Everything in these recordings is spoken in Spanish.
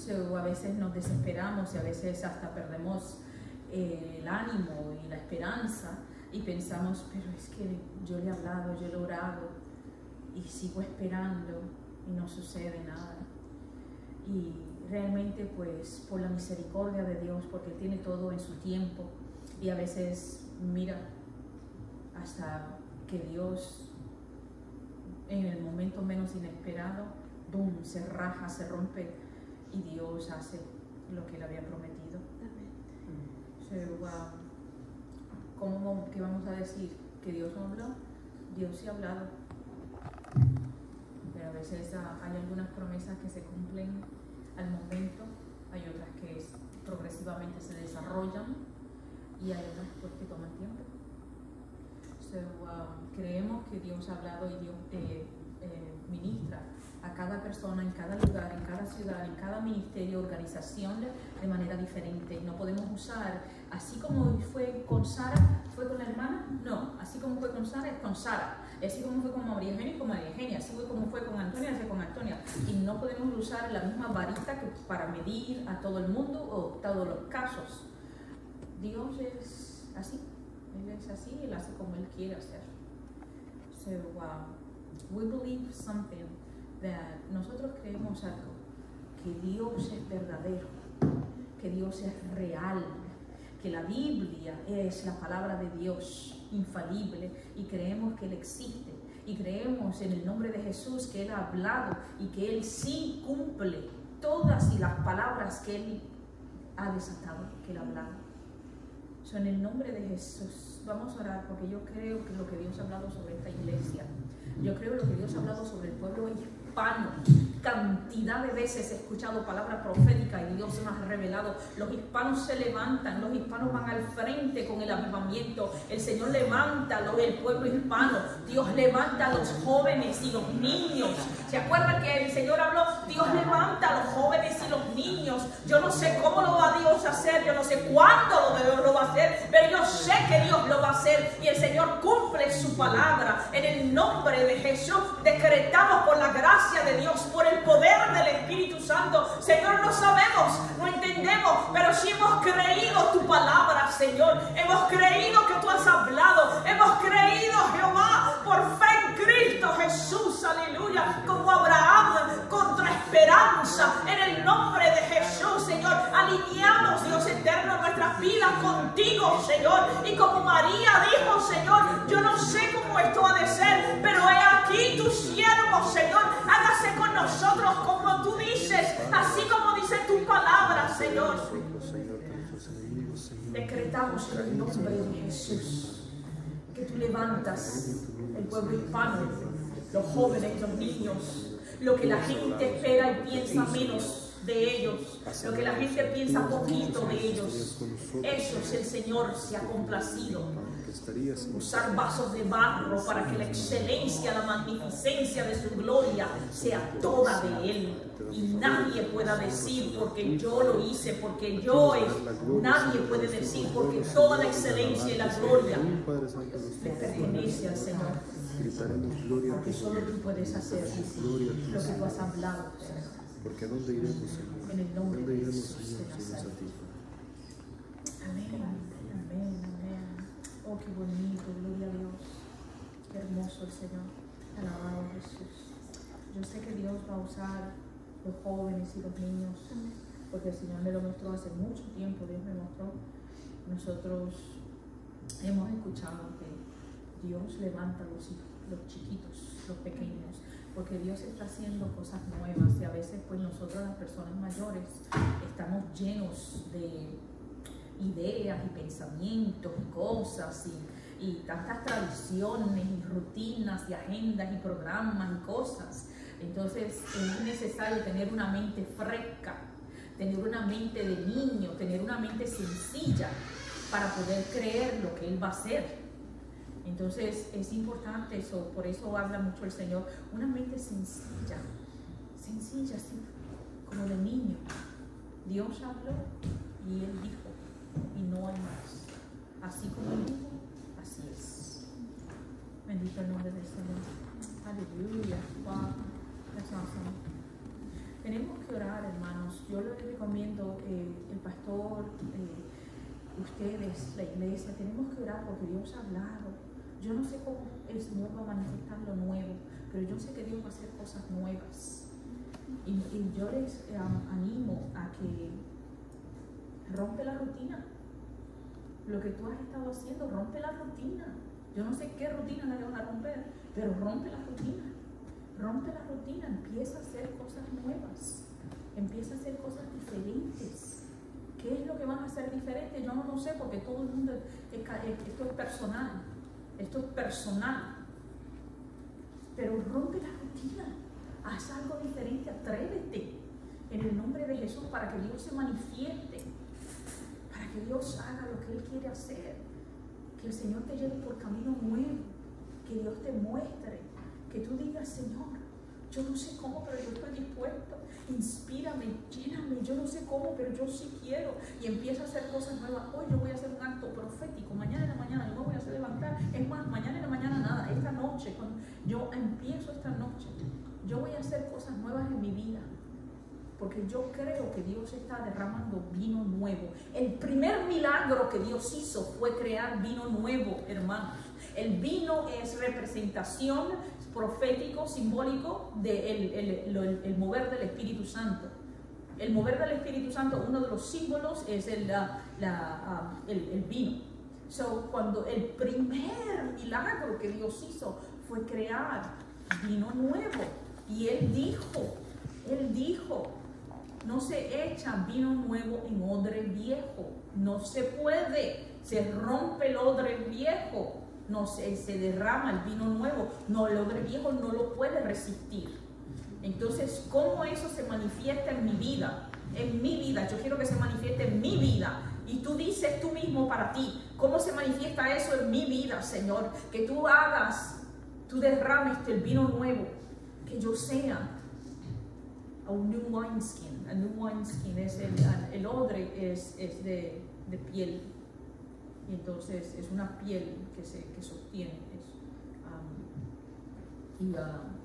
A veces nos desesperamos y a veces hasta perdemos el ánimo y la esperanza y pensamos, pero es que yo le he hablado, yo le he orado y sigo esperando y no sucede nada. Y realmente pues por la misericordia de Dios, porque Él tiene todo en su tiempo, y a veces mira hasta que Dios en el momento menos inesperado, boom, se raja, se rompe y Dios hace lo que Él había prometido. ¿Qué vamos a decir? ¿Que Dios no habló? Dios sí ha hablado, pero a veces hay algunas promesas que se cumplen al momento, hay otras que progresivamente se desarrollan y hay otras pues, que toman tiempo. Creemos que Dios ha hablado y Dios ministra a cada persona, en cada lugar, en cada ciudad, en cada ministerio, organización de manera diferente. No podemos usar, así como fue con Sara, fue con la hermana, no, así como fue con Sara, es con Sara, así como fue con María Eugenia, con María Eugenia, así como fue con Antonia, es con Antonia. Y no podemos usar la misma varita que para medir a todo el mundo o todos los casos. Dios es así, Él es así, Él hace como Él quiere hacer. We believe something that nosotros creemos algo, que Dios es verdadero, que Dios es real, que la Biblia es la palabra de Dios infalible y creemos que Él existe y creemos en el nombre de Jesús que Él ha hablado y que Él sí cumple todas y las palabras que Él ha desatado, que Él ha hablado. En el nombre de Jesús vamos a orar, porque yo creo que lo que Dios ha hablado sobre esta iglesia, yo creo lo que Dios ha hablado sobre el pueblo hispano, cantidad de veces he escuchado palabra profética y Dios me ha revelado, los hispanos se levantan, los hispanos van al frente con el avivamiento, el Señor levanta el pueblo hispano, Dios levanta a los jóvenes y los niños. ¿Se acuerdan que el Señor habló? Dios levanta a los jóvenes y los niños. Yo no sé cómo lo va Dios a hacer, yo no sé cuándo lo va a hacer, pero yo sé que Dios lo va a hacer y el Señor cumple su palabra. En el nombre de Jesús decretamos por la gracia de Dios, por el poder del Espíritu Santo. Señor, no sabemos, no entendemos, pero sí hemos creído tu palabra, Señor. Hemos creído que tú has hablado. Hemos creído, Jehová, por fe en Cristo Jesús, aleluya, como Abraham, contra esperanza, en el nombre de Jesús, Señor. Alineamos, Dios eterno, nuestras vidas contigo, Señor. Y como María dijo, Señor, yo no sé cómo esto ha de ser, pero he aquí tu siervo, Señor. Hágase con nosotros como tú dices, así como dice tu palabra, Señor. Decretamos en el nombre de Jesús que tú levantas el pueblo hispano, los jóvenes, los niños, lo que la gente espera y piensa menos de ellos, lo que la gente piensa poquito de ellos, esos el Señor se ha complacido. Usar vasos de barro para que la excelencia, la magnificencia de su gloria sea toda de Él. Y nadie pueda decir porque yo lo hice, porque yo nadie puede decir porque toda la excelencia y la gloria le pertenece al Señor. Porque solo tú puedes hacer lo que tú has hablado. Porque ¿a dónde iremos, Señor? En el nombre de Jesús. Amén, amén, amén. Oh, qué bonito, gloria a Dios. Qué hermoso el Señor. Alabado Jesús. Yo sé que Dios va a usar los jóvenes y los niños, porque el Señor me lo mostró hace mucho tiempo. Dios me mostró. Nosotros hemos escuchado que Dios levanta a los chiquitos, los pequeños, porque Dios está haciendo cosas nuevas y a veces pues nosotros las personas mayores estamos llenos de ideas y pensamientos y cosas y tantas tradiciones y rutinas y agendas y programas y cosas. Entonces es necesario tener una mente fresca, tener una mente de niño, tener una mente sencilla para poder creer lo que Él va a hacer. Entonces es importante eso, por eso habla mucho el Señor, una mente sencilla, así como de niño. Dios habló y Él dijo, y no hay más. Así como Él dijo, así es. Bendito el nombre del Señor. Aleluya. Wow. That's awesome. Tenemos que orar, hermanos. Yo les recomiendo, el pastor, ustedes, la iglesia, tenemos que orar porque Dios ha hablado. Yo no sé cómo el Señor va a manifestar lo nuevo, pero yo sé que Dios va a hacer cosas nuevas. Y yo les animo a que rompe la rutina. Lo que tú has estado haciendo, rompe la rutina. Yo no sé qué rutina la vas a romper, pero rompe la rutina. Rompe la rutina, empieza a hacer cosas nuevas. Empieza a hacer cosas diferentes. ¿Qué es lo que vas a hacer diferente? Yo no sé, porque todo el mundo, esto es personal. Esto es personal. Pero rompe la rutina. Haz algo diferente, atrévete. En el nombre de Jesús, para que Dios se manifieste. Para que Dios haga lo que Él quiere hacer. Que el Señor te lleve por camino nuevo. Que Dios te muestre. Que tú digas, Señor, yo no sé cómo, pero yo estoy dispuesto. Inspírame, lléname, yo no sé cómo, pero yo sí quiero. Y empieza a hacer cosas nuevas. Hoy yo voy a hacer un acto profético. Mañana en la mañana yo me voy a hacer levantar. Es más, mañana en la mañana nada. Esta noche, cuando yo empiezo esta noche, yo voy a hacer cosas nuevas en mi vida. Porque yo creo que Dios está derramando vino nuevo. El primer milagro que Dios hizo fue crear vino nuevo, hermanos. El vino es representación profético, simbólico del mover del Espíritu Santo. El mover del Espíritu Santo, uno de los símbolos es el vino. Cuando el primer milagro que Dios hizo fue crear vino nuevo. Y Él dijo, no se echa vino nuevo en odre viejo. No se puede. Se rompe el odre viejo. No se derrama el vino nuevo. No, el odre viejo no lo puede resistir. Entonces, ¿cómo eso se manifiesta en mi vida? En mi vida. Yo quiero que se manifieste en mi vida. Y tú dices tú mismo para ti, ¿cómo se manifiesta eso en mi vida, Señor? Que tú derrames el vino nuevo. Que yo sea un new wineskin. A new wineskin es el odre es de piel. Y entonces es una piel que sostiene eso.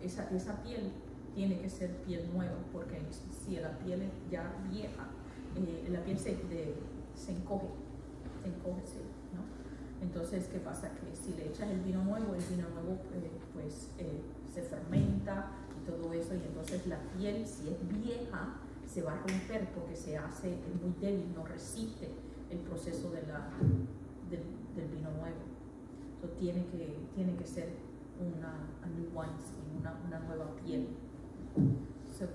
Esa piel tiene que ser piel nueva, porque si la piel es ya vieja, la piel se encoge, ¿no? Entonces, ¿qué pasa? Que si le echas el vino nuevo se fermenta y todo eso, y entonces la piel, si es vieja, se va a romper porque se hace muy débil, no resiste el proceso del vino nuevo. Entonces tiene que ser a new wineskin, una nueva piel.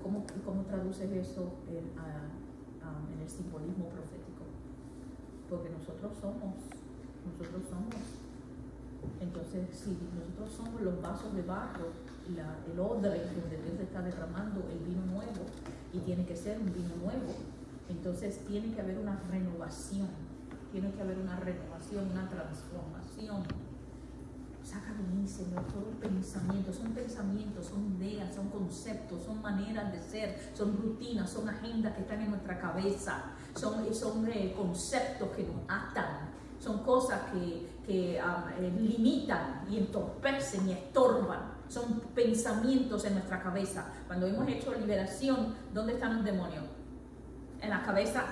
¿Cómo traduces eso en el simbolismo profético? Porque nosotros somos. Entonces, si nosotros somos los vasos de barro, el odre donde Dios está derramando el vino nuevo, y tiene que ser un vino nuevo, entonces tiene que haber una renovación, una transformación. Saca de mí, Señor, todo pensamiento, son ideas, son conceptos, son maneras de ser, son rutinas, son agendas que están en nuestra cabeza, son conceptos que nos atan, son cosas que limitan y entorpecen y estorban, son pensamientos en nuestra cabeza. Cuando hemos hecho liberación, ¿dónde están los demonios? En la cabeza.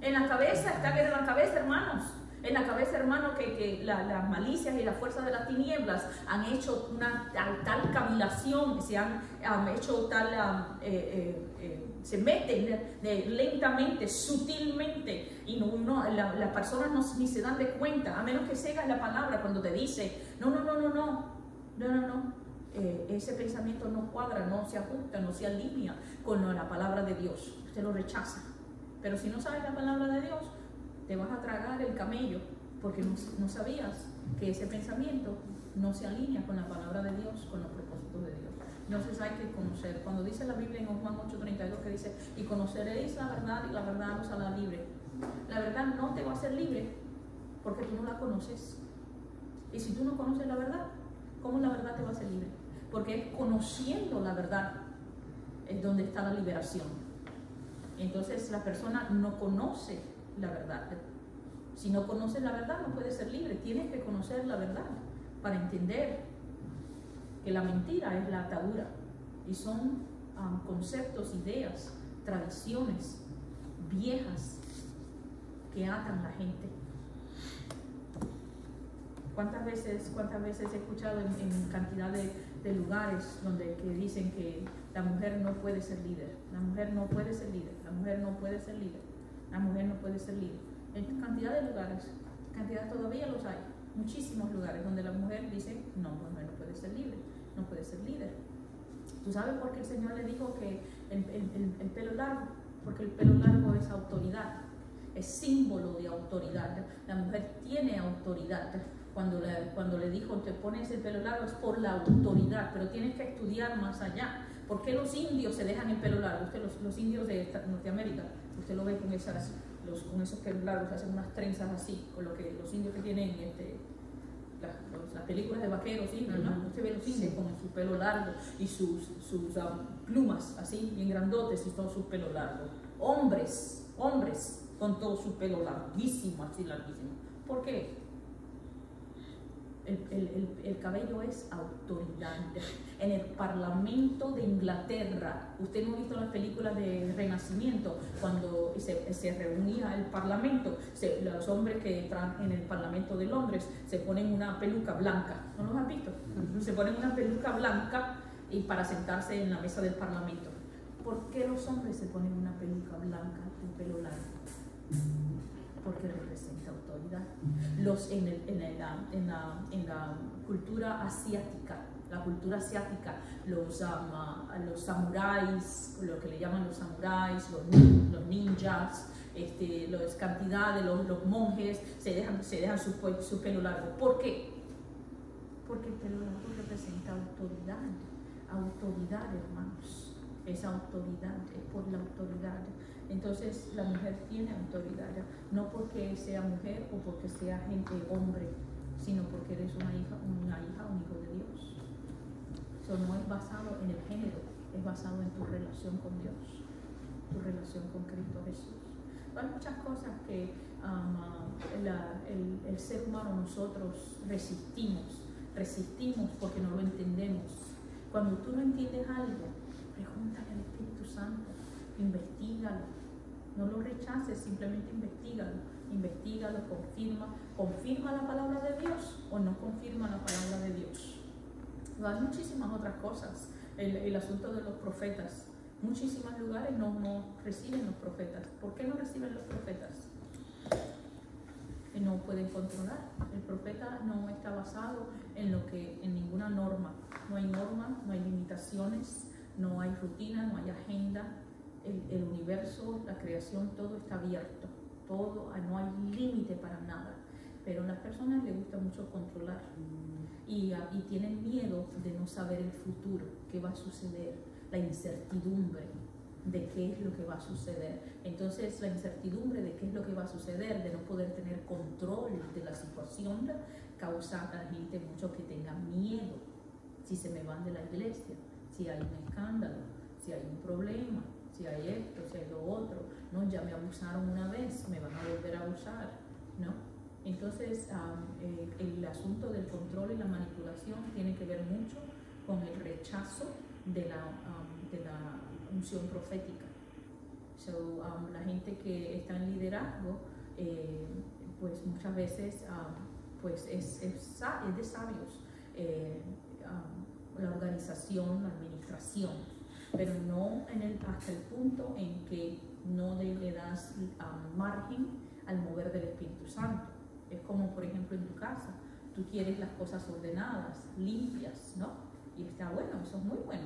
En la cabeza, están en la cabeza, hermanos. En la cabeza, hermano, que las malicias y las fuerzas de las tinieblas han hecho una tal cavilación, se han hecho se meten lentamente, sutilmente, y las personas ni se dan de cuenta, a menos que sigas la palabra cuando te dice, no, ese pensamiento no cuadra, no se ajusta, no se alinea con la palabra de Dios. Usted lo rechaza. Pero si no sabes la palabra de Dios, te vas a tragar el camello, porque no sabías que ese pensamiento no se alinea con la palabra de Dios, con los propósitos de Dios. Entonces hay que conocer. Cuando dice la Biblia en Juan 8:32, que dice, y conoceréis la verdad y la verdad os hará libre. La verdad no te va a hacer libre porque tú no la conoces. Y si tú no conoces la verdad, ¿cómo la verdad te va a hacer libre? Porque es conociendo la verdad es donde está la liberación. Entonces la persona no conoce la verdad. Si no conoces la verdad, no puedes ser libre. Tienes que conocer la verdad para entender que la mentira es la atadura y son conceptos, ideas, tradiciones viejas que atan a la gente. ¿Cuántas veces he escuchado en cantidad de lugares donde que dicen que la mujer no puede ser líder, la mujer no puede ser líder, la mujer no puede ser líder, la mujer no puede ser líder? En cantidad de lugares, cantidad todavía los hay, muchísimos lugares donde la mujer dice, no, la mujer no puede ser líder, no puede ser líder. ¿Tú sabes por qué el Señor le dijo que el pelo largo? Porque el pelo largo es autoridad, es símbolo de autoridad. La mujer tiene autoridad. Cuando le dijo, te pones el pelo largo, es por la autoridad, pero tienes que estudiar más allá. ¿Por qué los indios se dejan el pelo largo? Usted, los indios de Norteamérica, usted lo ve con esos pelos largos, hacen unas trenzas así, con lo que los indios que tienen las películas de vaqueros indios, ¿no? Usted ve los indios con su pelo largo y sus plumas así, bien grandotes y todo su pelo largo. Hombres con todo su pelo larguísimo, así larguísimo. ¿Por qué? El cabello es autoridad. En el Parlamento de Inglaterra, usted no ha visto las películas de Renacimiento, cuando se reunía el Parlamento, los hombres que entran en el Parlamento de Londres se ponen una peluca blanca, ¿no los has visto? Se ponen una peluca blanca y para sentarse en la mesa del Parlamento. ¿Por qué los hombres se ponen una peluca blanca y pelo largo? Porque representa autoridad. En la cultura asiática, los samuráis, lo que le llaman los samuráis, los ninjas, los cantidades, los monjes se dejan su pelo largo. ¿Por qué? Porque el pelo largo representa autoridad, hermanos. Es autoridad, es por la autoridad. Entonces la mujer tiene autoridad, no porque sea mujer o porque sea hombre, sino porque eres una hija, un hijo de Dios. Eso no es basado en el género, es basado en tu relación con Dios, tu relación con Cristo Jesús. Hay muchas cosas que el ser humano, nosotros resistimos porque no lo entendemos. Cuando tú no entiendes algo, pregúntale al Espíritu Santo, investígalo, no lo rechaces, simplemente investígalo, confirma la palabra de Dios o no confirma la palabra de Dios. Pero hay muchísimas otras cosas. El asunto de los profetas, muchísimos lugares no reciben los profetas. ¿Por qué no reciben los profetas? No pueden controlar. El profeta no está basado en ninguna norma. No hay normas, no hay limitaciones, no hay rutina, no hay agenda. El universo, la creación, todo está abierto, no hay límite para nada. Pero a las personas les gusta mucho controlar y tienen miedo de no saber el futuro, qué va a suceder, la incertidumbre de qué es lo que va a suceder. Entonces la incertidumbre de qué es lo que va a suceder, de no poder tener control de la situación, causa a la gente mucho que tenga miedo. Si se me van de la iglesia, si hay un escándalo, si hay un problema, si hay esto, si hay lo otro, no, ya me abusaron una vez, me van a volver a abusar, ¿no? Entonces, el asunto del control y la manipulación tiene que ver mucho con el rechazo de la unción profética. La gente que está en liderazgo, pues muchas veces pues es de sabios, la organización, la administración, pero no hasta el punto en que no le das margen al mover del Espíritu Santo. Es como, por ejemplo, en tu casa, tú quieres las cosas ordenadas, limpias, ¿no? Y está bueno, eso es muy bueno,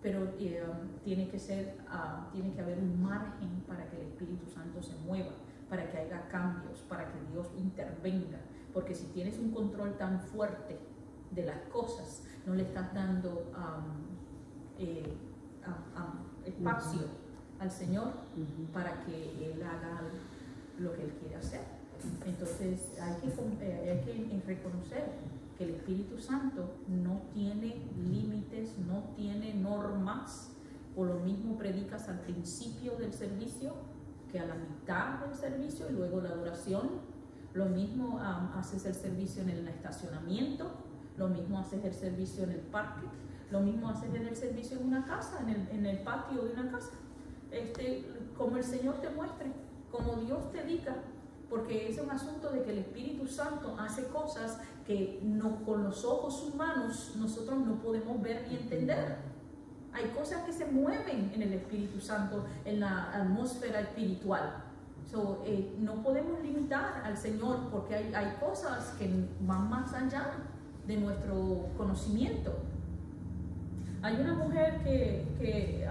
pero tiene que haber un margen para que el Espíritu Santo se mueva, para que haya cambios, para que Dios intervenga, porque si tienes un control tan fuerte de las cosas, no le estás dando espacio al Señor para que Él haga lo que Él quiere hacer. Entonces hay que reconocer que el Espíritu Santo no tiene límites, no tiene normas. Por lo mismo predicas al principio del servicio que a la mitad del servicio y luego la adoración. Lo mismo haces el servicio en el estacionamiento, lo mismo haces el servicio en el parque, Lo mismo haces en el servicio en una casa, en el patio de una casa. Como el Señor te muestre, como Dios te diga, porque es un asunto de que el Espíritu Santo hace cosas que no, con los ojos humanos nosotros no podemos ver ni entender. Hay cosas que se mueven en el Espíritu Santo, en la atmósfera espiritual. No podemos limitar al Señor porque hay cosas que van más allá de nuestro conocimiento. Hay una mujer que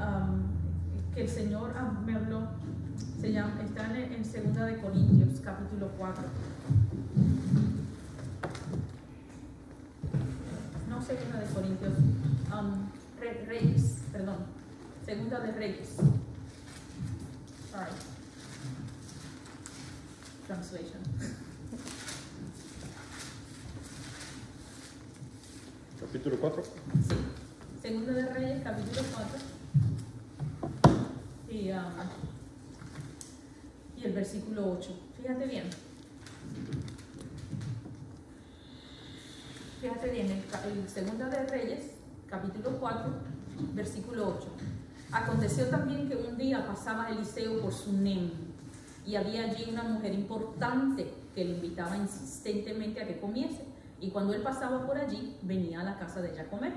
el Señor me habló, está en 2 de Corintios, capítulo 4. No 2 de Corintios, Reyes, perdón. 2 de Reyes. Sorry. Translation. Capítulo 4. Sí. 2 de Reyes, capítulo 4. Y el versículo 8. Fíjate bien. Fíjate bien, el 2 de Reyes, capítulo 4, versículo 8. Aconteció también que un día pasaba Eliseo por Sunem, y había allí una mujer importante que le invitaba insistentemente a que comiese. Y cuando él pasaba por allí, venía a la casa de ella a comer.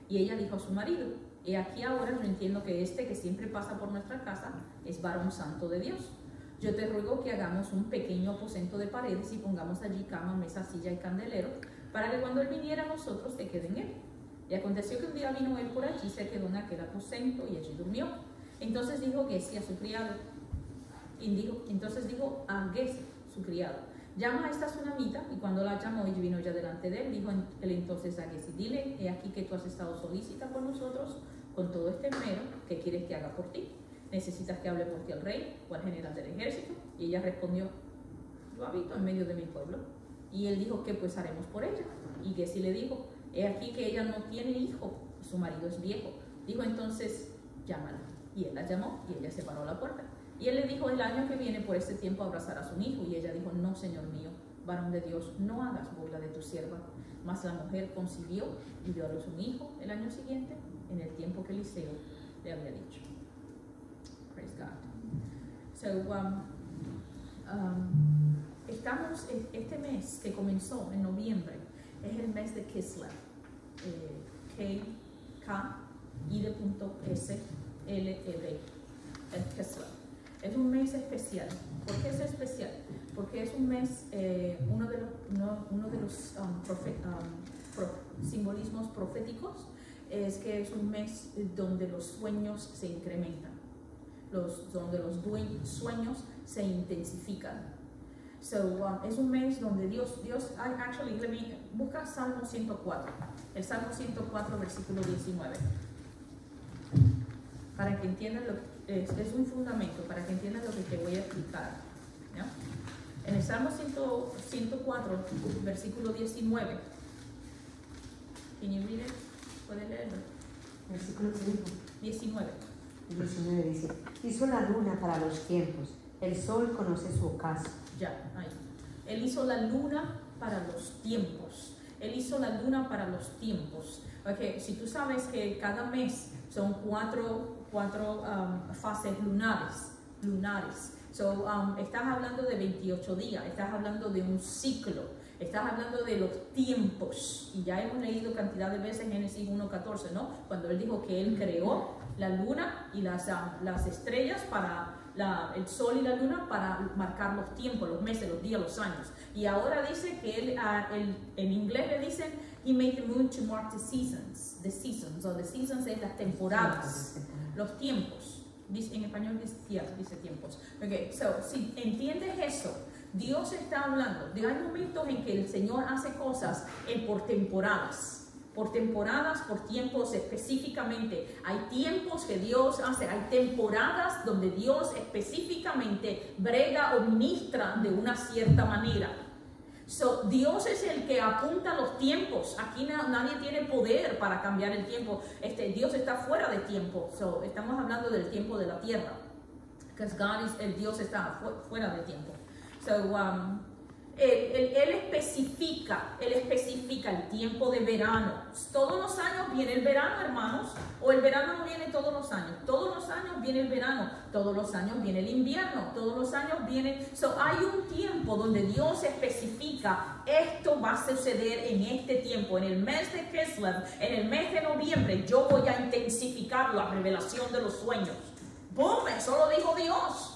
Y ella dijo a su marido: he aquí ahora yo entiendo que que siempre pasa por nuestra casa es varón santo de Dios. Yo te ruego que hagamos un pequeño aposento de paredes y pongamos allí cama, mesa, silla y candelero, para que cuando él viniera a nosotros se quede en él. Y aconteció que un día vino él por allí, se quedó en aquel aposento y allí durmió. Entonces dijo Gesi a su criado, entonces dijo a Gesi, su criado: llama a esta sunamita. Y cuando la llamó y vino ya delante de él, dijo él entonces a Gesi: dile, he aquí que tú has estado solícita por nosotros con todo este esmero, ¿qué quieres que haga por ti? ¿Necesitas que hable por ti al rey o al general del ejército? Y ella respondió: yo habito en medio de mi pueblo. Y él dijo: ¿qué pues haremos por ella? Y Gesi le dijo: he aquí que ella no tiene hijo, y su marido es viejo. Dijo entonces: llámala. Y él la llamó y ella se paró a la puerta. Y él le dijo: el año que viene por este tiempo abrazarás un hijo. Y ella dijo: no, Señor mío, varón de Dios, no hagas burla de tu sierva. Mas la mujer concibió y dio a luz un hijo el año siguiente, en el tiempo que Eliseo le había dicho. Praise God. Estamos, este mes que comenzó en noviembre, es el mes de Kislev. K-I-S-L-E-V. El Kislev. Es un mes especial. ¿Por qué es especial? Porque es un mes, uno de los simbolismos proféticos es que es un mes donde los sueños se incrementan, donde los sueños se intensifican. Es un mes donde busca Salmo 104, el Salmo 104, versículo 19, para que entiendan es un fundamento, para que entiendan lo que te voy a explicar, ¿no? En el Salmo 104, versículo 19, can you read it? ¿Puedes leerlo? Versículo 19. El 19 dice: hizo la luna para los tiempos, el sol conoce su ocaso. Ya, ahí. Él hizo la luna para los tiempos. Él hizo la luna para los tiempos. Okay, si tú sabes que cada mes son cuatro fases lunares. Estás hablando de 28 días, estás hablando de un ciclo, estás hablando de los tiempos. Y ya hemos leído cantidad de veces en Génesis 1:14, ¿no? Cuando él dijo que él creó la luna y las estrellas para el sol y la luna para marcar los tiempos, los meses, los días, los años. Y ahora dice que él, en inglés le dicen: he made the moon to mark the seasons. The seasons es las temporadas, los tiempos. En español dice tiempos. Okay, si entiendes eso, Dios está hablando de hay momentos en que el Señor hace cosas por temporadas. Por tiempos específicamente. Hay tiempos que Dios hace, hay temporadas donde Dios específicamente brega o ministra de una cierta manera. Dios es el que apunta los tiempos. Aquí nadie tiene poder para cambiar el tiempo. Dios está fuera de tiempo. Estamos hablando del tiempo de la tierra. Porque el Dios está fuera de tiempo. Él especifica el tiempo de verano. Todos los años viene el verano, hermanos, o el verano no viene todos los años. Todos los años viene el verano, todos los años viene el invierno, todos los años viene... hay un tiempo donde Dios especifica, esto va a suceder en este tiempo, en el mes de Kislev, en el mes de noviembre, yo voy a intensificar la revelación de los sueños. ¡Boom! Eso lo dijo Dios.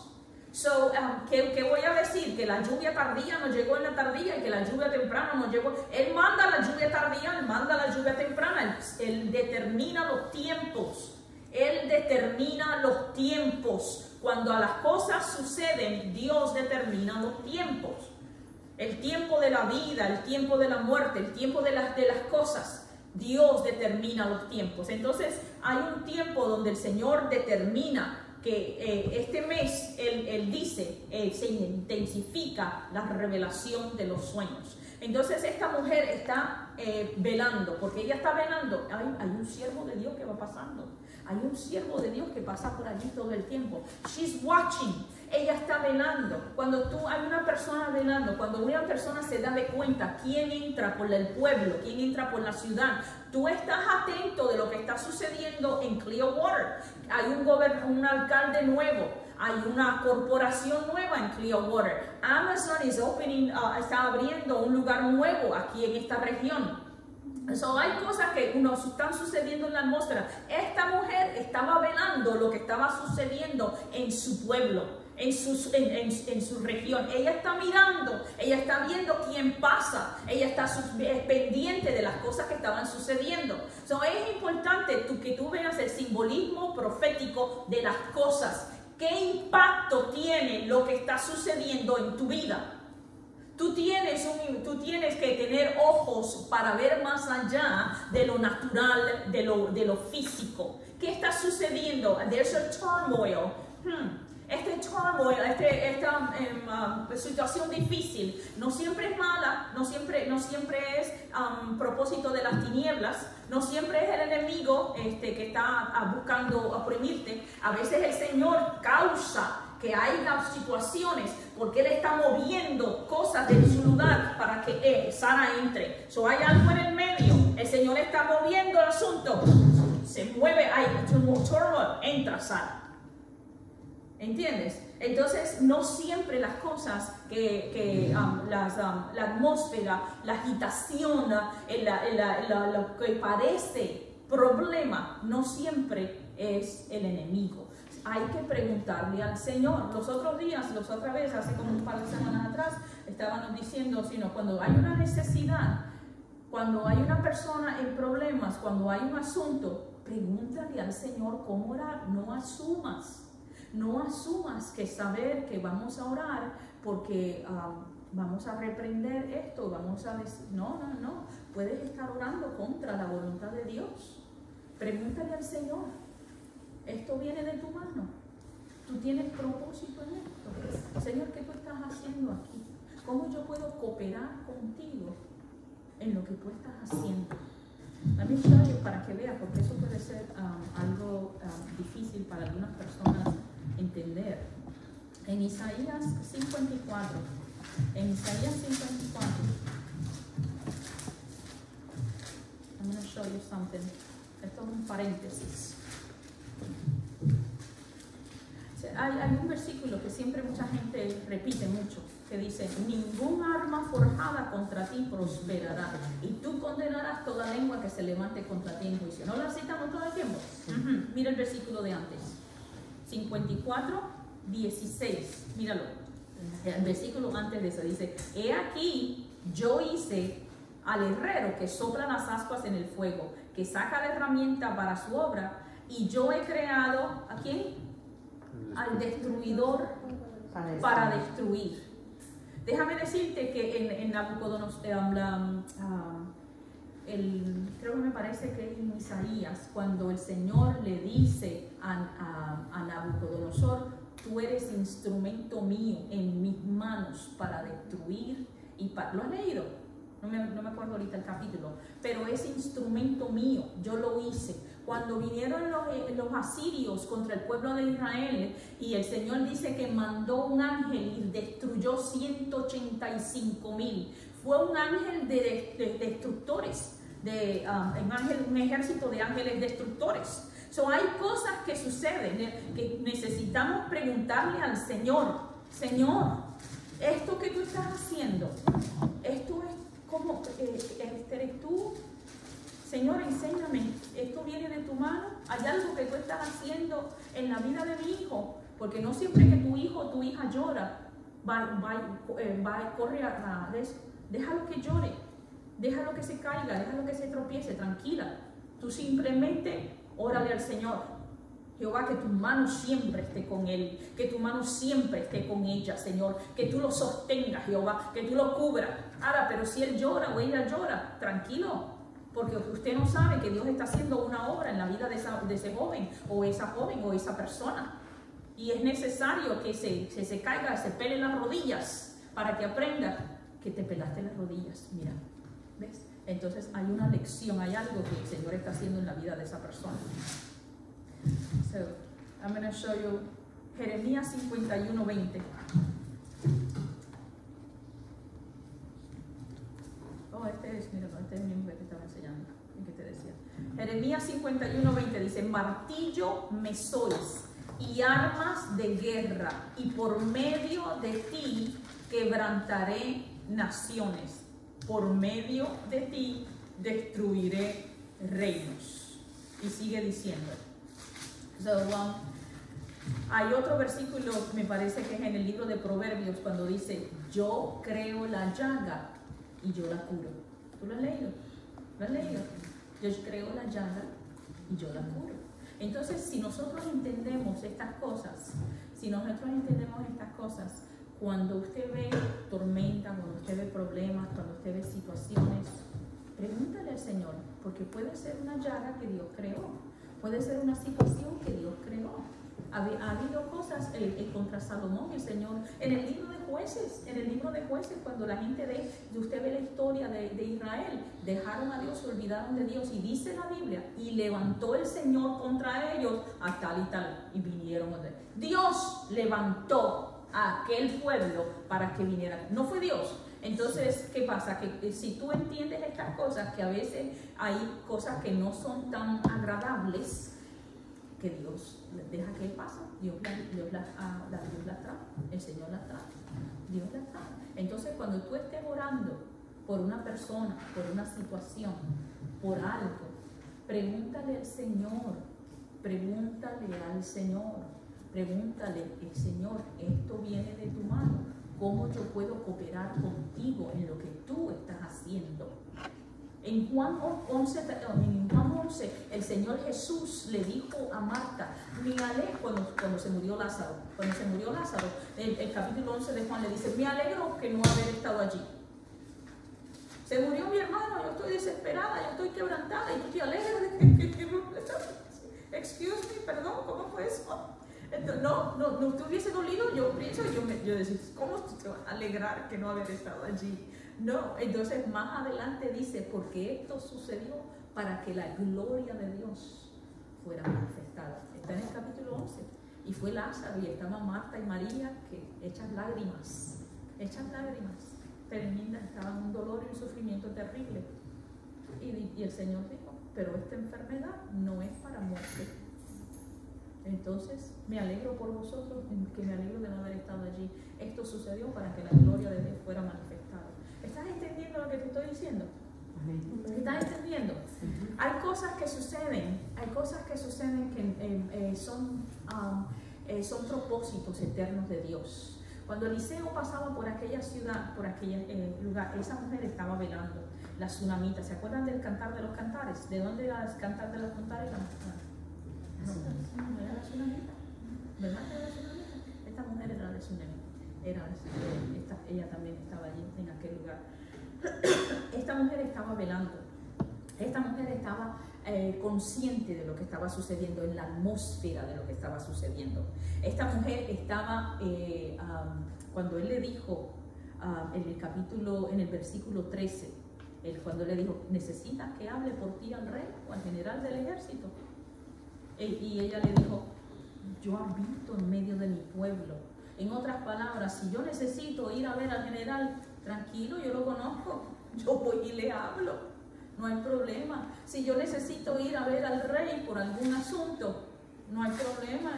¿Qué voy a decir? Que la lluvia tardía no llegó en la tardía y que la lluvia temprana no llegó. Él manda la lluvia tardía, Él manda la lluvia temprana. Él determina los tiempos. Él determina los tiempos. Cuando a las cosas suceden, Dios determina los tiempos. El tiempo de la vida, el tiempo de la muerte, el tiempo de las cosas. Dios determina los tiempos. Entonces hay un tiempo donde el Señor determina que este mes, él dice, se intensifica la revelación de los sueños. Entonces esta mujer está velando, porque ella está velando. Hay un siervo de Dios que va pasando. Hay un siervo de Dios que pasa por allí todo el tiempo. She's watching. Ella está velando. Cuando hay una persona velando, cuando una persona se da de cuenta quién entra por el pueblo, quién entra por la ciudad, tú estás atento de lo que está sucediendo en Clearwater. Hay un alcalde nuevo, hay una corporación nueva en Clearwater. Amazon está abriendo un lugar nuevo aquí en esta región. Hay cosas que nos están sucediendo en la atmósfera. Esta mujer estaba velando lo que estaba sucediendo en su pueblo, en su región. Ella está mirando, ella está viendo quién pasa, ella está pendiente de las cosas que estaban sucediendo. Es importante que tú veas el simbolismo profético de las cosas. ¿Qué impacto tiene lo que está sucediendo en tu vida? Tú tienes que tener ojos para ver más allá de lo natural, de lo físico. ¿Qué está sucediendo? There's a turmoil. Esta situación difícil no siempre es mala, no siempre es propósito de las tinieblas, no siempre es el enemigo que está buscando oprimirte. A veces el Señor causa que haya situaciones porque Él está moviendo cosas de su lugar para que Sara entre. Hay algo en el medio, el Señor está moviendo el asunto, se mueve, hay turmoil, entra Sara. ¿Entiendes? Entonces, no siempre las cosas la atmósfera, la agitación, lo que parece problema, no siempre es el enemigo. Hay que preguntarle al Señor. La otra vez, hace como un par de semanas atrás, estábamos diciendo, cuando hay una necesidad, cuando hay una persona en problemas, cuando hay un asunto, pregúntale al Señor cómo orar. No asumas que saber que vamos a orar porque vamos a reprender esto, vamos a decir, no. Puedes estar orando contra la voluntad de Dios. Pregúntale al Señor. Esto viene de tu mano. Tú tienes propósito en esto. Señor, ¿qué tú estás haciendo aquí? ¿Cómo yo puedo cooperar contigo en lo que tú estás haciendo? Let me show you para que veas, porque eso puede ser algo difícil para algunas personas entender. En Isaías 54, I'm going to show you something. Esto es un paréntesis. Hay un versículo que siempre mucha gente repite mucho, que dice: ningún arma forjada contra ti prosperará, y tú condenarás toda lengua que se levante contra ti en juicio. ¿No la citamos todo el tiempo? Mira el versículo de antes, 54, 16, míralo. El versículo antes de eso dice: he aquí, yo hice al herrero que sopla las ascuas en el fuego, que saca la herramienta para su obra, y yo he creado, ¿a quién? Al destruidor para destruir. Déjame decirte que en Nabucodonosor, creo que me parece que en Isaías, cuando el Señor le dice a Nabucodonosor: tú eres instrumento mío en mis manos para destruir ¿lo has leído? No me acuerdo ahorita el capítulo, pero es instrumento mío, yo lo hice. Cuando vinieron los asirios contra el pueblo de Israel, y el Señor dice que mandó un ángel y destruyó 185,000. Fue un ángel de destructores, un ejército de ángeles destructores. Hay cosas que suceden que necesitamos preguntarle al Señor: Señor, esto que tú estás haciendo, esto es como, ¿eres tú? Señor, enséñame, ¿esto viene de tu mano? ¿Hay algo que tú estás haciendo en la vida de mi hijo? Porque no siempre que tu hijo o tu hija llora, corre a eso. Déjalo que llore, déjalo que se caiga, déjalo que se tropiece, tranquila. Tú simplemente órale al Señor. Jehová, que tu mano siempre esté con él, que tu mano siempre esté con ella, Señor, que tú lo sostengas, Jehová, que tú lo cubras. Ahora, pero si él llora o ella llora, tranquilo, porque usted no sabe que Dios está haciendo una obra en la vida de ese joven o esa persona. Y es necesario que se caiga, se pele las rodillas para que aprenda que te pelaste las rodillas. Mira, ¿ves? Entonces hay una lección, hay algo que el Señor está haciendo en la vida de esa persona. So, I'm going to show you Jeremías 51:20. Este es el mismo que te estaba enseñando, que te decía. Jeremías 51:20 dice: martillo me sois y armas de guerra, y por medio de ti quebrantaré naciones, por medio de ti destruiré reinos. Y sigue diciendo. Hay otro versículo, me parece que es en el libro de Proverbios, cuando dice: yo creo la llaga y yo la curo. ¿Tú lo has leído? ¿Lo has leído? Yo creo la llaga y yo la curo. Entonces, si nosotros entendemos estas cosas, cuando usted ve tormenta, cuando usted ve problemas, cuando usted ve situaciones, pregúntale al Señor, porque puede ser una llaga que Dios creó, puede ser una situación que Dios creó. Ha habido cosas contra Salomón, el Señor, en el libro de Jueces, cuando la gente usted ve la historia de Israel, dejaron a Dios, se olvidaron de Dios, y dice la Biblia, y levantó el Señor contra ellos a tal y tal, y vinieron. Dios levantó a aquel pueblo para que viniera, no fue Dios. Entonces, ¿qué pasa? Que si tú entiendes estas cosas, que a veces hay cosas que no son tan agradables, que Dios deja que pase, Dios las trae, el Señor las trae, Dios las trae. Entonces, cuando tú estés orando por una persona, por una situación, por algo, pregúntale al Señor, Señor, esto viene de tu mano, ¿cómo yo puedo cooperar contigo en lo que tú estás haciendo? En Juan 11, el Señor Jesús le dijo a Marta, me alegro, cuando se murió Lázaro, el capítulo 11 de Juan le dice, me alegro que no haber estado allí. Se murió mi hermano, yo estoy desesperada, yo estoy quebrantada, y tú te alegras de que no excuse me, perdón, ¿cómo fue eso? Entonces, no te hubiese dolido, yo decía, ¿cómo te vas a alegrar que no haber estado allí? No, entonces más adelante dice, porque esto sucedió para que la gloria de Dios fuera manifestada. Está en el capítulo 11. Y fue Lázaro, y estaban Marta y María, que hechas lágrimas, tremendas, estaban en un dolor y un sufrimiento terrible. Y el Señor dijo, pero esta enfermedad no es para muerte. Entonces, me alegro por vosotros, que me alegro de no haber estado allí. Esto sucedió para que la gloria de Dios fuera manifestada. ¿Estás entendiendo lo que te estoy diciendo? ¿Estás entendiendo? Hay cosas que suceden que son propósitos eternos de Dios. Cuando Eliseo pasaba por aquella ciudad, por aquel lugar, esa mujer estaba velando, la tsunamita. ¿Se acuerdan del cantar de los cantares? ¿De dónde era el cantar de los cantares? No era la tsunamita. ¿Verdad que era la tsunamita? Esta mujer era la tsunamita. Ella también estaba allí en aquel lugar. Esta mujer estaba velando. Esta mujer estaba consciente de lo que estaba sucediendo, en la atmósfera de lo que estaba sucediendo. Esta mujer estaba, cuando él le dijo en el versículo 13, cuando le dijo, ¿necesitas que hable por ti al rey o al general del ejército? Y ella le dijo, yo habito en medio de mi pueblo. En otras palabras, si yo necesito ir a ver al general, tranquilo, yo lo conozco, yo voy y le hablo, no hay problema. Si yo necesito ir a ver al rey por algún asunto, no hay problema.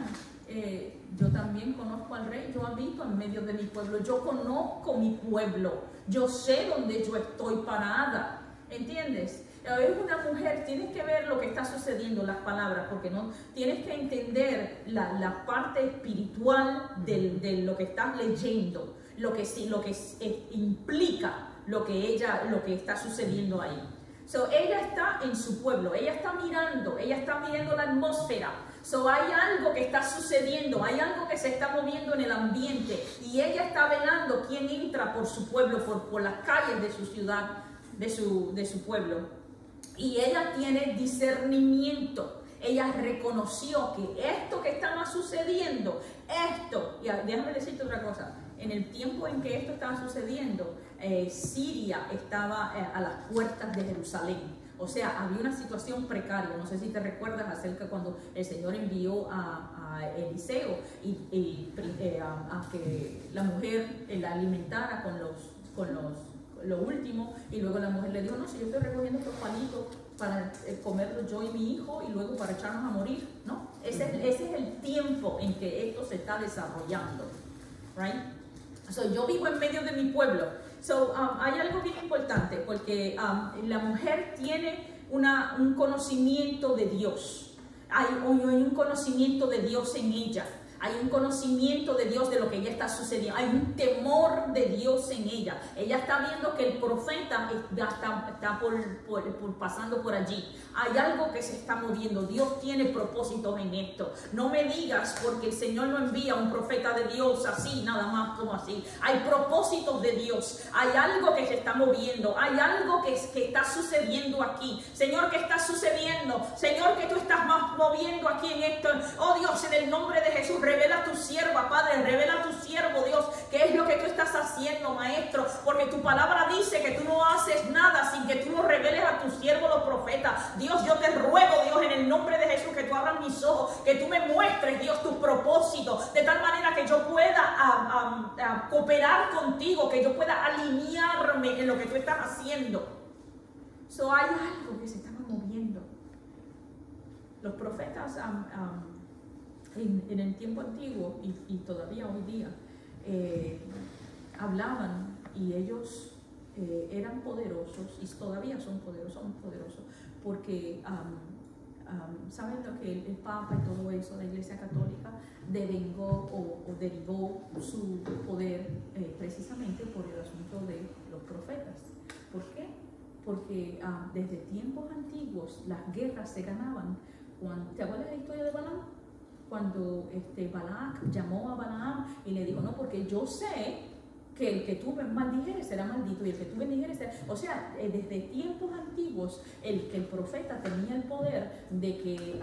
Yo también conozco al rey, yo habito en medio de mi pueblo, yo conozco mi pueblo, yo sé dónde yo estoy parada, ¿entiendes? Es una mujer, tienes que ver lo que está sucediendo, las palabras, porque no tienes que entender la parte espiritual de lo que estás leyendo, lo que implica lo que está sucediendo ahí. So, ella está en su pueblo, ella está mirando la atmósfera. So, hay algo que está sucediendo, hay algo que se está moviendo en el ambiente y ella está velando quién entra por su pueblo, por las calles de su ciudad, de su pueblo. Y ella tiene discernimiento. Ella reconoció que esto que estaba sucediendo, y déjame decirte otra cosa, en el tiempo en que esto estaba sucediendo, Siria estaba a las puertas de Jerusalén. O sea, había una situación precaria. No sé si te recuerdas acerca cuando el Señor envió a Eliseo a que la mujer la alimentara con lo último, y luego la mujer le dijo, no, si yo estoy recogiendo estos palitos para comerlos yo y mi hijo y luego para echarnos a morir, ¿no? Ese es el tiempo en que esto se está desarrollando, right? So, yo vivo en medio de mi pueblo. So, hay algo bien importante, porque la mujer tiene un conocimiento de Dios. Hay un conocimiento de Dios en ella. Hay un conocimiento de Dios de lo que ella está sucediendo. Hay un temor de Dios en ella. Ella está viendo que el profeta está pasando por allí. Hay algo que se está moviendo. Dios tiene propósitos en esto. No me digas porque el Señor no envía un profeta de Dios así, nada más como así. Hay propósitos de Dios. Hay algo que se está moviendo. Hay algo que está sucediendo aquí. Señor, ¿qué está sucediendo? Señor, ¿qué tú estás moviendo aquí en esto? Oh Dios, en el nombre de Jesús, revela a tu sierva, Padre, revela a tu siervo, Dios, qué es lo que tú estás haciendo, Maestro, porque tu palabra dice que tú no haces nada sin que tú lo reveles a tu siervo, los profetas. Dios, yo te ruego, Dios, en el nombre de Jesús, que tú abras mis ojos, que tú me muestres, Dios, tus propósitos, de tal manera que yo pueda cooperar contigo, que yo pueda alinearme en lo que tú estás haciendo. So, hay algo que se estaba moviendo. Los profetas en el tiempo antiguo y todavía hoy día hablaban, y ellos eran poderosos y todavía son poderosos porque saben lo que el Papa y todo eso, la Iglesia Católica devengó o derivó su poder precisamente por el asunto de los profetas. ¿Por qué? Porque desde tiempos antiguos las guerras se ganaban. ¿Te acuerdas de la historia de Balaam? Cuando Balac llamó a Balaam y le dijo, no, porque yo sé que el que tú maldijeres será maldito y el que tú bendijeres será... O sea, desde tiempos antiguos el profeta tenía el poder de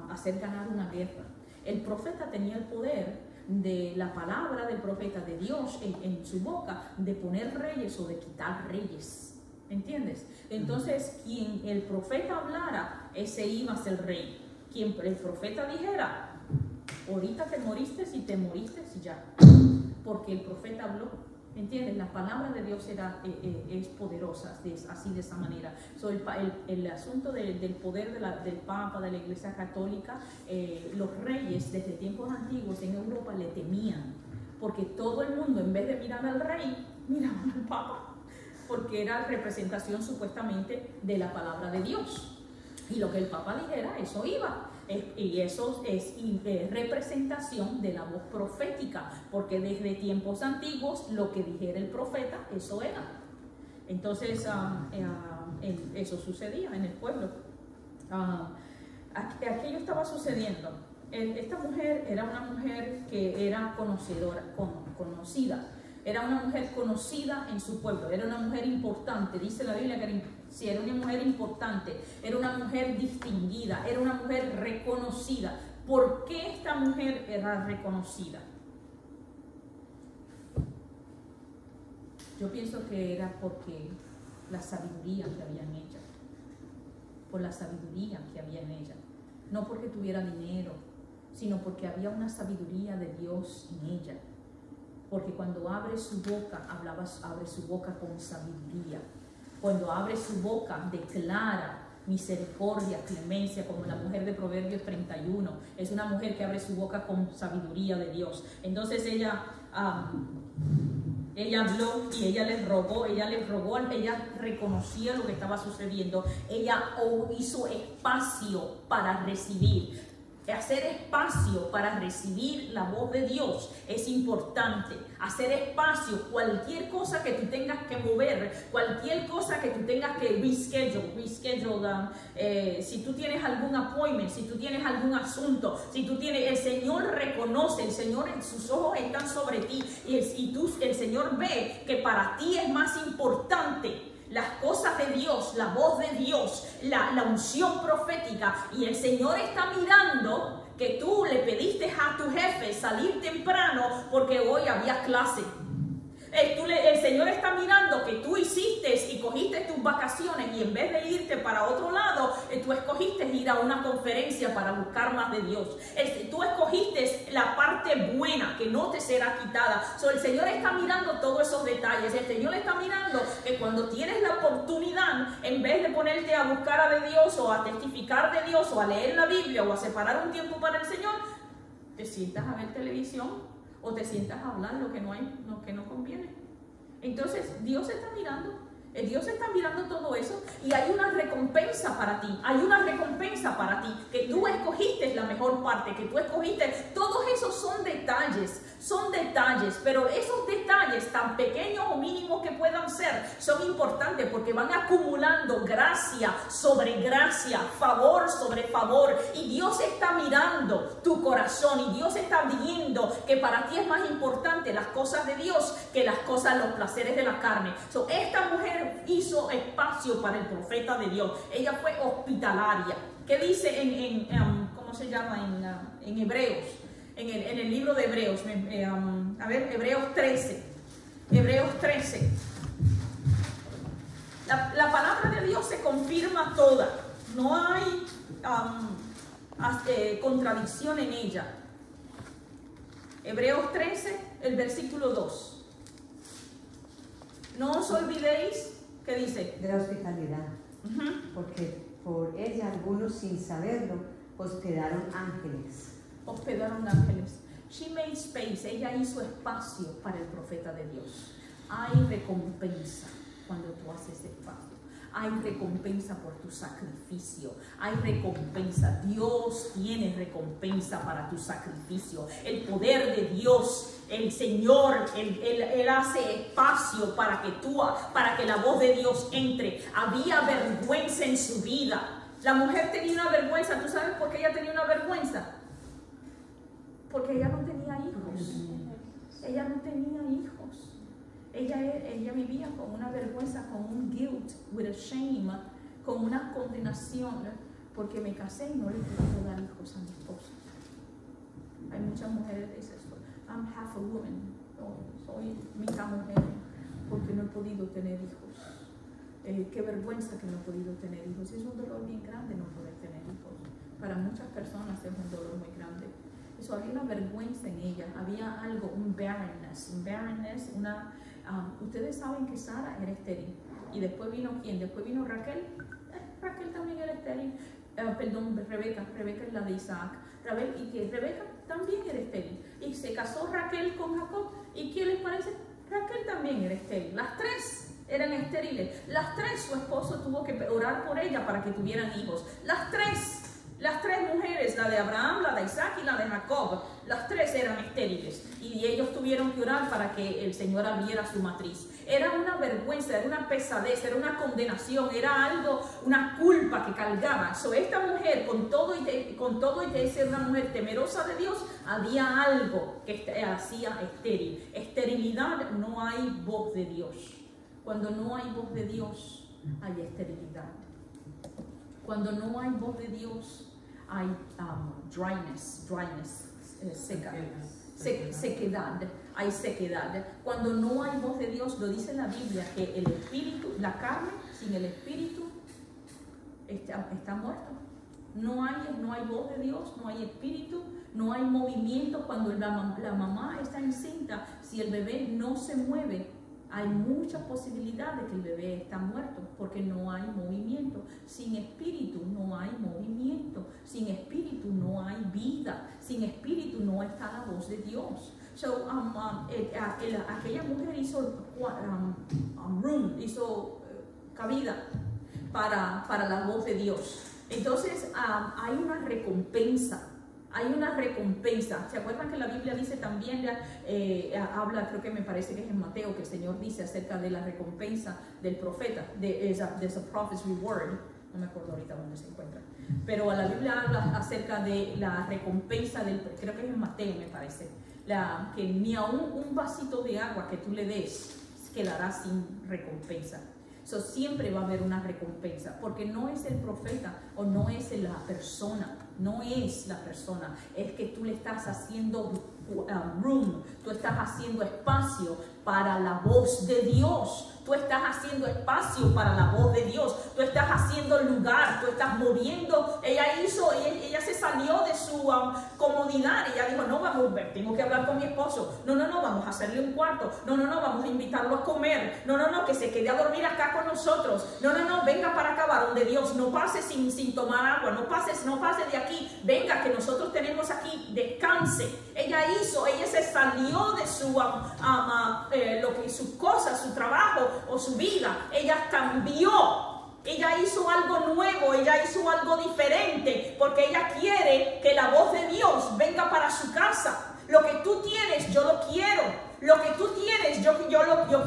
hacer ganar una guerra. El profeta tenía el poder de la palabra del profeta, de Dios en su boca, de poner reyes o de quitar reyes. ¿Entiendes? Entonces, quien el profeta hablara, ese iba a ser rey. Quien el profeta dijera, ahorita te moriste, si te moriste, ya. Porque el profeta habló. ¿Entiendes? La palabra de Dios es poderosa, así de esa manera. So, el asunto del poder del Papa, de la Iglesia Católica, los reyes desde tiempos antiguos en Europa le temían. Porque todo el mundo, en vez de mirar al rey, miraban al Papa. Porque era representación supuestamente de la palabra de Dios. Y lo que el Papa dijera, eso iba. Y eso es representación de la voz profética, porque desde tiempos antiguos lo que dijera el profeta, eso era. Entonces, eso sucedía en el pueblo. Aquello estaba sucediendo. Esta mujer era una mujer que era conocida. Era una mujer conocida en su pueblo, era una mujer importante, dice la Biblia que era una mujer importante, era una mujer distinguida, era una mujer reconocida. ¿Por qué esta mujer era reconocida? Yo pienso que era porque la sabiduría que había en ella, por la sabiduría que había en ella. no porque tuviera dinero, sino porque había una sabiduría de Dios en ella. Porque cuando abre su boca, abre su boca con sabiduría. Cuando abre su boca, declara misericordia, clemencia, como la mujer de Proverbios 31. Es una mujer que abre su boca con sabiduría de Dios. Entonces ella habló y ella rogó, ella reconocía lo que estaba sucediendo. Ella hizo espacio para recibir. Hacer espacio para recibir la voz de Dios es importante. Hacer espacio, cualquier cosa que tú tengas que mover, cualquier cosa que tú tengas que reschedule, si tú tienes algún appointment, si tú tienes algún asunto, el Señor reconoce, el Señor, sus ojos están sobre ti y el Señor ve que para ti es más importante las cosas de Dios, la voz de Dios, la unción profética, y el Señor está mirando que tú le pediste a tu jefe salir temprano porque hoy había clase. El Señor está mirando que tú hiciste y cogiste tus vacaciones y en vez de irte para otro lado, tú escogiste ir a una conferencia para buscar más de Dios. Tú escogiste la parte buena que no te será quitada. El Señor está mirando todos esos detalles. El Señor está mirando que cuando tienes la oportunidad, en vez de ponerte a buscar a de Dios o a testificar de Dios o a leer la Biblia o a separar un tiempo para el Señor, te sientas a ver televisión o te sientas a hablar lo que no conviene. Entonces Dios está mirando todo eso y hay una recompensa para ti, que tú escogiste la mejor parte, que tú escogiste. Todos esos son detalles, pero esos detalles tan pequeños o mínimos que puedan ser, son importantes porque van acumulando gracia sobre gracia, favor sobre favor, y Dios está mirando tu corazón y Dios está viendo que para ti es más importante las cosas de Dios que los placeres de la carne. Esta mujer hizo espacio para el profeta de Dios. Ella fue hospitalaria. ¿Qué dice cómo se llama en Hebreos? En el libro de Hebreos, Hebreos 13. Hebreos 13. La palabra de Dios se confirma toda. No hay contradicción en ella. Hebreos 13, el versículo 2. No os olvidéis, ¿qué dice? De la hospitalidad. Porque por ella algunos sin saberlo hospedaron ángeles. She made space. Ella hizo espacio para el profeta de Dios. Hay recompensa cuando tú haces espacio. Hay recompensa por tu sacrificio. Hay recompensa. Dios tiene recompensa para tu sacrificio. El poder de Dios, el Señor, Él hace espacio para que la voz de Dios entre. Había vergüenza en su vida. La mujer tenía una vergüenza. ¿Tú sabes por qué ella tenía una vergüenza? Porque ella no tenía hijos. Ella no tenía hijos. Ella vivía con una vergüenza, con un guilt, with a shame, con una condenación, porque me casé y no le pude dar hijos a mi esposo. Hay muchas mujeres que dicen, I'm half a woman, soy mitad mujer, porque no he podido tener hijos. Qué vergüenza que no he podido tener hijos. Es un dolor bien grande no poder tener hijos. Para muchas personas es un dolor muy grande. Eso, había una vergüenza en ella, había algo, un barrenness, ustedes saben que Sara era estéril, y después vino ¿quién? Después vino Raquel. Raquel también era estéril, Rebeca es la de Isaac, Rebeca también era estéril, y se casó Raquel con Jacob, y ¿qué les parece? Raquel también era estéril, las tres eran estériles, las tres su esposo tuvo que orar por ella para que tuvieran hijos, las tres mujeres, la de Abraham, la de Isaac y la de Jacob, las tres eran estériles y ellos tuvieron que orar para que el Señor abriera su matriz. Era una vergüenza, era una pesadez, era una condenación, era algo, una culpa que cargaba. Esta mujer, con todo y de ser una mujer temerosa de Dios, había algo que hacía estéril. Esterilidad, no hay voz de Dios. Cuando no hay voz de Dios, hay esterilidad. Cuando no hay voz de Dios, hay sequedad, hay sequedad. Cuando no hay voz de Dios, lo dice la Biblia, que el espíritu, la carne sin el espíritu está muerto. No hay voz de Dios, no hay espíritu, no hay movimiento cuando la mamá está encinta. Si el bebé no se mueve, hay mucha posibilidad de que el bebé está muerto, porque no hay movimiento. Sin espíritu no hay movimiento, sin espíritu no hay vida, sin espíritu no está la voz de Dios. So, aquella mujer hizo cabida para la voz de Dios. Entonces hay una recompensa. Hay una recompensa. ¿Se acuerdan que la Biblia dice también, habla, creo que me parece que es en Mateo, que el Señor dice acerca de la recompensa del profeta, there's a prophet's reward? No me acuerdo ahorita dónde se encuentra. Pero la Biblia habla acerca de la recompensa creo que es en Mateo, me parece, que ni aún un vasito de agua que tú le des quedará sin recompensa. So, siempre va a haber una recompensa, porque no es el profeta o no es la persona, no es la persona, es que tú le estás haciendo room, tú estás haciendo espacio para la voz de Dios. Tú estás haciendo espacio para la voz de Dios. Tú estás haciendo lugar. Tú estás moviendo. Ella se salió de su comodidad. Ella dijo, no, tengo que hablar con mi esposo. No, vamos a hacerle un cuarto. No, vamos a invitarlo a comer. No, que se quede a dormir acá con nosotros. No, venga para acá, varón de Dios. No pase sin tomar agua. No pase de aquí. Venga, que nosotros tenemos aquí. Descanse. Ella se salió de su su trabajo o su vida. Ella cambió. Ella hizo algo nuevo, ella hizo algo diferente, porque ella quiere que la voz de Dios venga para su casa. Lo que tú tienes, yo lo quiero. Lo que tú tienes, yo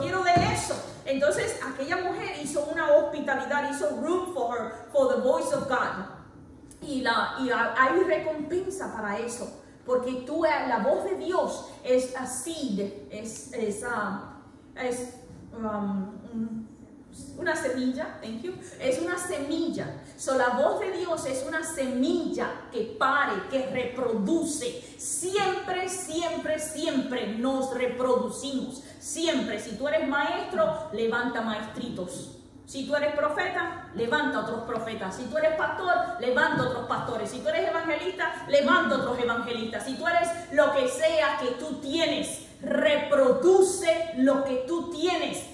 quiero de eso. Entonces, aquella mujer hizo una hospitalidad, hizo room for the voice of God. Y hay recompensa para eso, porque la voz de Dios es a seed, una semilla, thank you, es una semilla. So, la voz de Dios es una semilla que pare, que reproduce. Siempre nos reproducimos. Siempre. Si tú eres maestro, levanta maestritos. Si tú eres profeta, levanta otros profetas. Si tú eres pastor, levanta otros pastores. Si tú eres evangelista, levanta otros evangelistas. Si tú eres lo que sea que tú tienes, reproduce lo que tú tienes.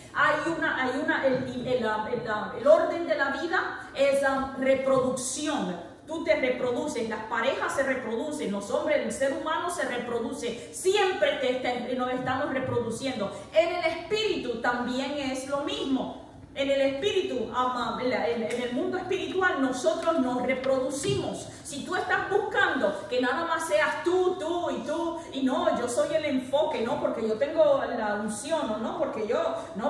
El orden de la vida es reproducción. Tú te reproduces, las parejas se reproducen, los hombres, el ser humano se reproduce. Siempre nos estamos reproduciendo. En el espíritu también es lo mismo. En el espíritu, en el mundo espiritual, nosotros nos reproducimos. Si tú estás buscando que nada más seas tú y tú, y no, yo soy el enfoque, no porque yo tengo la unción,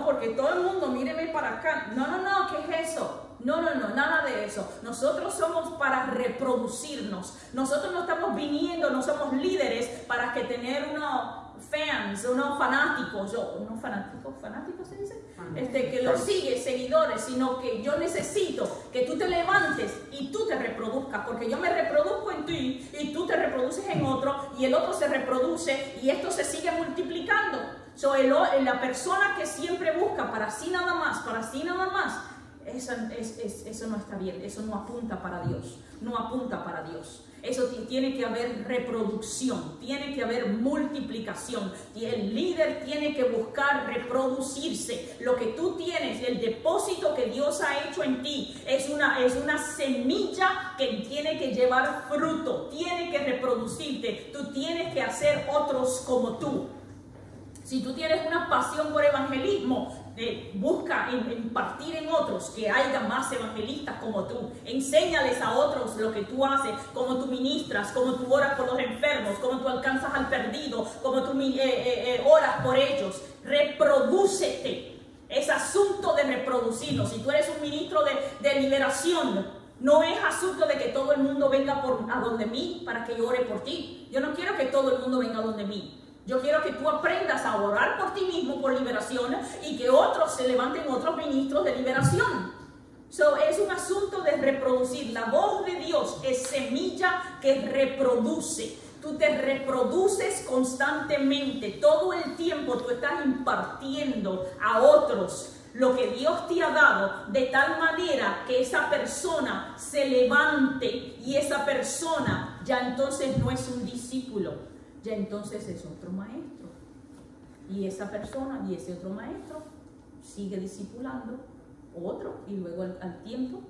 porque todo el mundo míreme para acá. No, ¿qué es eso? No, nada de eso. Nosotros somos para reproducirnos. Nosotros no estamos viniendo, no somos líderes para que tener unos fans, unos fanáticos, fanáticos se dice, que los sigue, seguidores, sino que yo necesito que tú te levantes y tú te reproduzcas, porque yo me reproduzco en ti y tú te reproduces en otro y el otro se reproduce y esto se sigue multiplicando. So, la persona que siempre busca para sí nada más, eso no está bien, eso no apunta para Dios, Eso tiene que haber reproducción, tiene que haber multiplicación, y el líder tiene que buscar reproducirse. Lo que tú tienes, el depósito que Dios ha hecho en ti, es una semilla que tiene que llevar fruto, tiene que reproducirte. Tú tienes que hacer otros como tú. Si tú tienes una pasión por evangelismo, busca impartir en otros, que haya más evangelistas como tú. Enséñales a otros lo que tú haces, cómo tú ministras, cómo tú oras por los enfermos, cómo tú alcanzas al perdido, cómo tú oras por ellos. Reprodúcete. Es asunto de reproducirnos. Si tú eres un ministro de liberación, no es asunto de que todo el mundo venga a donde mí para que yo ore por ti. Yo no quiero que todo el mundo venga a donde mí. Yo quiero que tú aprendas a orar por ti mismo, por liberación, y que otros se levanten, otros ministros de liberación. Es un asunto de reproducir. La voz de Dios es semilla que reproduce. Tú te reproduces constantemente. Todo el tiempo tú estás impartiendo a otros lo que Dios te ha dado de tal manera que esa persona se levante y esa persona ya entonces no es un discípulo, ya entonces es otro maestro. Y esa persona y ese otro maestro sigue discipulando otro y luego al tiempo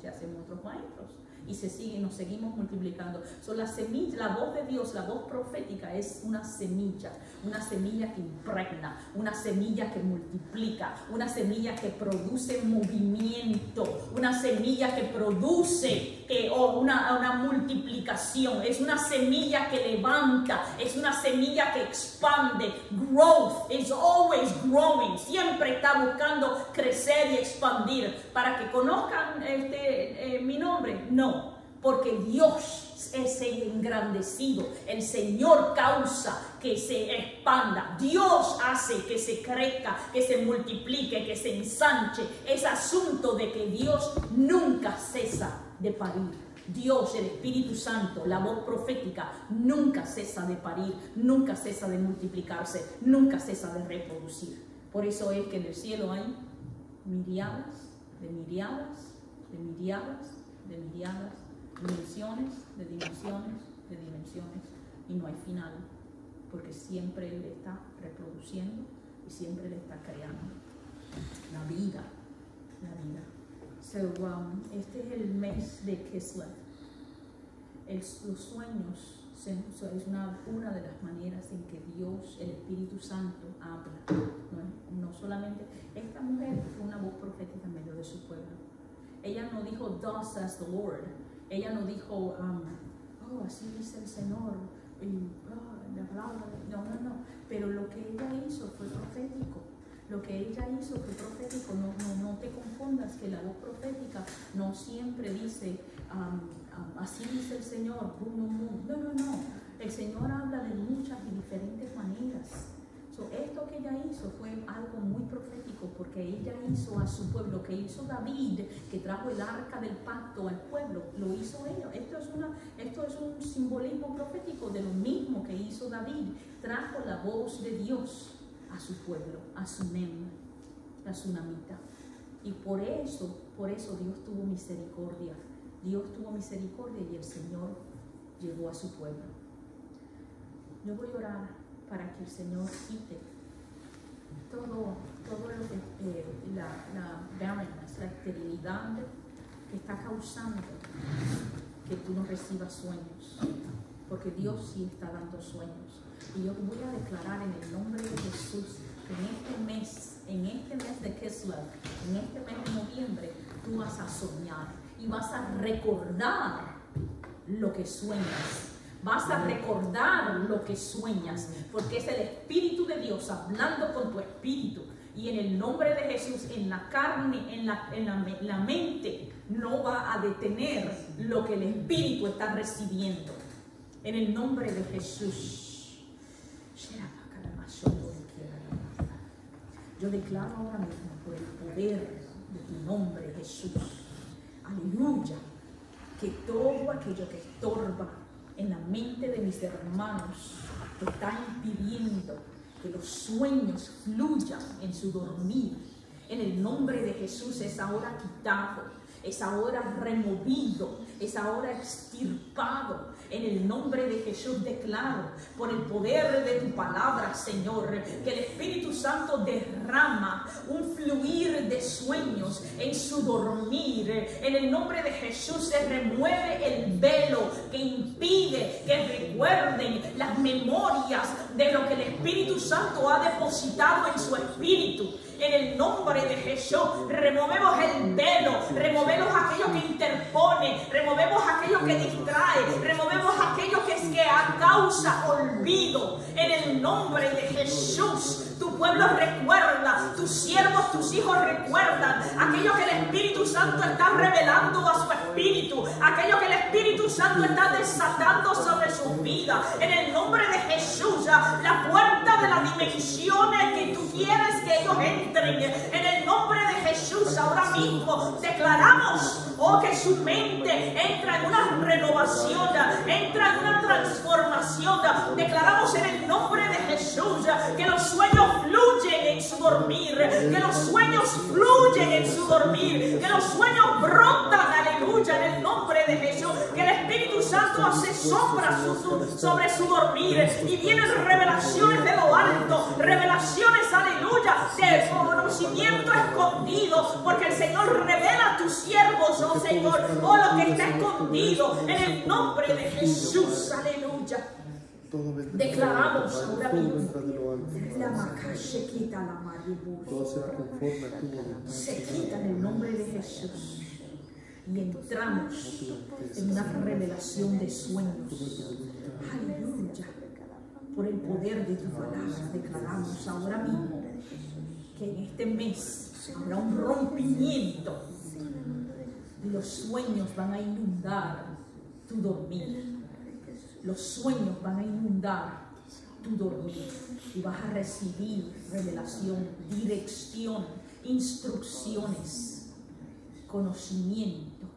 se hacen otros maestros. Y nos seguimos multiplicando. La semilla, la voz de Dios, la voz profética es una semilla que impregna, una semilla que multiplica, una semilla que produce movimiento, una semilla que produce una multiplicación, es una semilla que levanta, es una semilla que expande. Growth is always growing, siempre está buscando crecer y expandir. Para que conozcan mi nombre, no, porque Dios es el engrandecido, el Señor causa que se expanda, Dios hace que se crezca, que se multiplique, que se ensanche. Es asunto de que Dios nunca cesa de parir. Dios, el Espíritu Santo, la voz profética, nunca cesa de parir, nunca cesa de multiplicarse, nunca cesa de reproducir. Por eso es que en el cielo hay miriadas, de miriadas, de miriadas, de miriadas, dimensiones, de dimensiones, de dimensiones, y no hay final, porque siempre Él está reproduciendo y siempre Él está creando la vida, la vida. Este es el mes de Kislev. Los sueños es una de las maneras en que Dios, el Espíritu Santo, habla. No solamente, esta mujer fue una voz profética en medio de su pueblo. Ella no dijo, "Thus says the Lord". Ella no dijo, así dice el Señor. La palabra. No. Pero lo que ella hizo fue profético. Lo que ella hizo fue profético. No te confundas que la voz profética no siempre dice, así dice el Señor. No. El Señor habla de muchas y diferentes maneras. Esto que ella hizo fue algo muy profético, porque ella hizo a su pueblo, que hizo David, que trajo el arca del pacto al pueblo, lo hizo ella. Esto es un simbolismo profético de lo mismo que hizo David. Trajo la voz de Dios a su pueblo, a Sunem, la Sunamita. Y por eso Dios tuvo misericordia. Dios tuvo misericordia y el Señor llegó a su pueblo. Yo voy a orar para que el Señor quite todo lo que la barrenness, la esterilidad que está causando que tú no recibas sueños, porque Dios sí está dando sueños. Y yo voy a declarar en el nombre de Jesús que en este mes de Kislev, en este mes de noviembre, tú vas a soñar y vas a recordar lo que sueñas. Vas a recordar lo que sueñas, porque es el Espíritu de Dios hablando con tu espíritu. Y en el nombre de Jesús, en la carne, en la mente, no va a detener lo que el Espíritu está recibiendo. En el nombre de Jesús. Yo declaro ahora mismo por el poder de tu nombre, Jesús. Aleluya. Que todo aquello que estorba en la mente de mis hermanos, que está impidiendo que los sueños fluyan en su dormir, en el nombre de Jesús es ahora quitado, es ahora removido, es ahora extirpado. En el nombre de Jesús declaro, por el poder de tu palabra, Señor, que el Espíritu Santo derrama un fluir de sueños en su dormir. En el nombre de Jesús se remueve el velo que impide que recuerden las memorias de lo que el Espíritu Santo ha depositado en su espíritu. En el nombre de Jesús removemos el velo, removemos aquello que interpone, removemos aquello que distrae, removemos aquello que causa olvido. En el nombre de Jesús, tu pueblo recuerda, tus siervos, tus hijos recuerdan aquello que el Espíritu Santo está revelando a su espíritu, aquello que el Espíritu Santo está desatando sobre su vida. En el nombre de Jesús, la puerta de las dimensiones que tú quieres que ellos entren, en el nombre de Jesús, ahora mismo declaramos, que su mente entra en una renovación, entra en una transformación. Declaramos en el nombre de Jesús que los sueños fluyen en su dormir, que los sueños fluyen en su dormir, que los sueños brotan, aleluya, en el nombre de Jesús, que el Espíritu Santo hace sombra sobre su dormir y vienen revelaciones de lo alto, revelaciones, aleluya, de conocimiento escondido, porque el Señor revela a tus siervos, oh Señor, oh lo que está escondido, en el nombre de Jesús, aleluya. Declaramos ahora mismo la maca se quita, la mariposa se quita en el nombre de Jesús y entramos en una revelación de sueños. Aleluya. Por el poder de tu palabra declaramos ahora mismo que en este mes habrá un rompimiento y los sueños van a inundar tu dormir. Los sueños van a inundar tu dormir y vas a recibir revelación, dirección, instrucciones, conocimiento